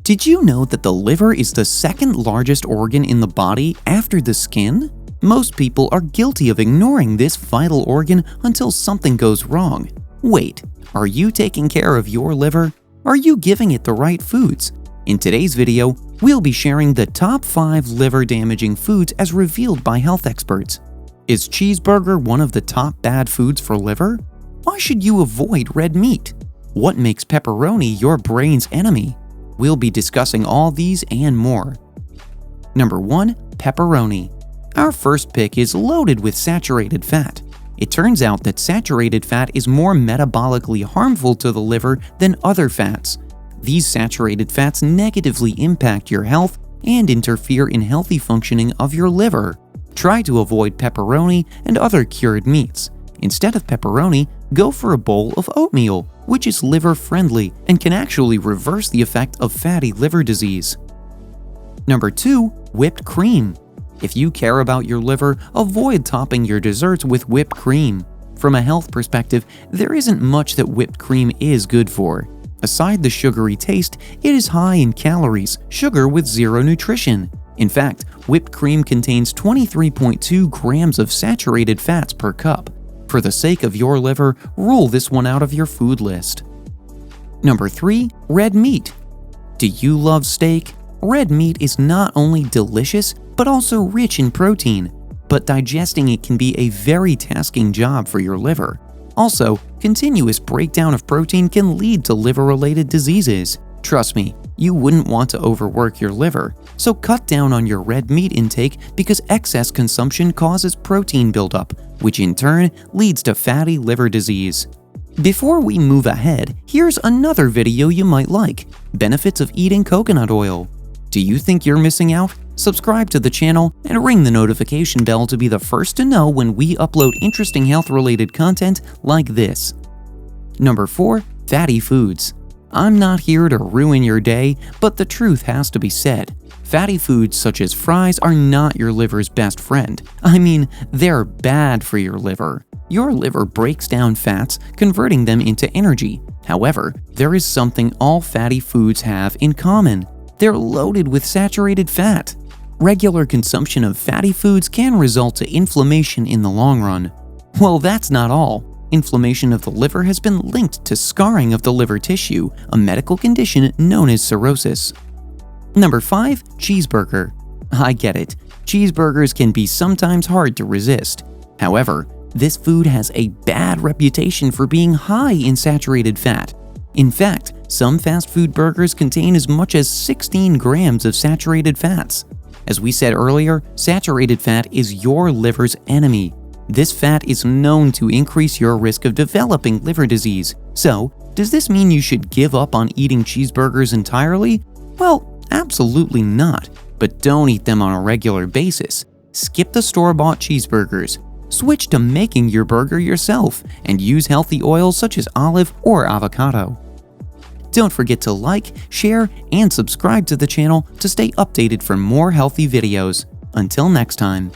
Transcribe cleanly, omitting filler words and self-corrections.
Did you know that the liver is the second largest organ in the body after the skin? Most people are guilty of ignoring this vital organ until something goes wrong. Wait, are you taking care of your liver? Are you giving it the right foods? In today's video, we'll be sharing the top 5 liver-damaging foods as revealed by health experts. Is cheeseburger one of the top bad foods for liver? Why should you avoid red meat? What makes pepperoni your brain's enemy? We'll be discussing all these and more. Number 1. Pepperoni. Our first pick is loaded with saturated fat. It turns out that saturated fat is more metabolically harmful to the liver than other fats. These saturated fats negatively impact your health and interfere in healthy functioning of your liver. Try to avoid pepperoni and other cured meats. Instead of pepperoni, go for a bowl of oatmeal, which is liver-friendly and can actually reverse the effect of fatty liver disease. Number 2. Whipped cream. If you care about your liver, avoid topping your desserts with whipped cream. From a health perspective, there isn't much that whipped cream is good for. Aside the sugary taste, it is high in calories, sugar with zero nutrition. In fact, whipped cream contains 23.2 grams of saturated fats per cup. For the sake of your liver, rule this one out of your food list. Number 3. Red meat. Do you love steak? Red meat is not only delicious, but also rich in protein. But digesting it can be a very tasking job for your liver. Also, continuous breakdown of protein can lead to liver-related diseases. Trust me, you wouldn't want to overwork your liver, so cut down on your red meat intake because excess consumption causes protein buildup, which in turn leads to fatty liver disease. Before we move ahead, here's another video you might like: benefits of eating coconut oil. Do you think you're missing out? Subscribe to the channel and ring the notification bell to be the first to know when we upload interesting health-related content like this. Number 4. Fatty foods. I'm not here to ruin your day, but the truth has to be said. Fatty foods such as fries are not your liver's best friend. I mean, they're bad for your liver. Your liver breaks down fats, converting them into energy. However, there is something all fatty foods have in common. They're loaded with saturated fat. Regular consumption of fatty foods can result to inflammation in the long run. Well, that's not all. Inflammation of the liver has been linked to scarring of the liver tissue, a medical condition known as cirrhosis. Number 5. Cheeseburger. I get it. Cheeseburgers can be sometimes hard to resist. However, this food has a bad reputation for being high in saturated fat. In fact, some fast food burgers contain as much as 16 grams of saturated fats. As we said earlier, saturated fat is your liver's enemy. This fat is known to increase your risk of developing liver disease. So, does this mean you should give up on eating cheeseburgers entirely? Well, absolutely not. But don't eat them on a regular basis. Skip the store-bought cheeseburgers. Switch to making your burger yourself and use healthy oils such as olive or avocado. Don't forget to like, share, and subscribe to the channel to stay updated for more healthy videos. Until next time.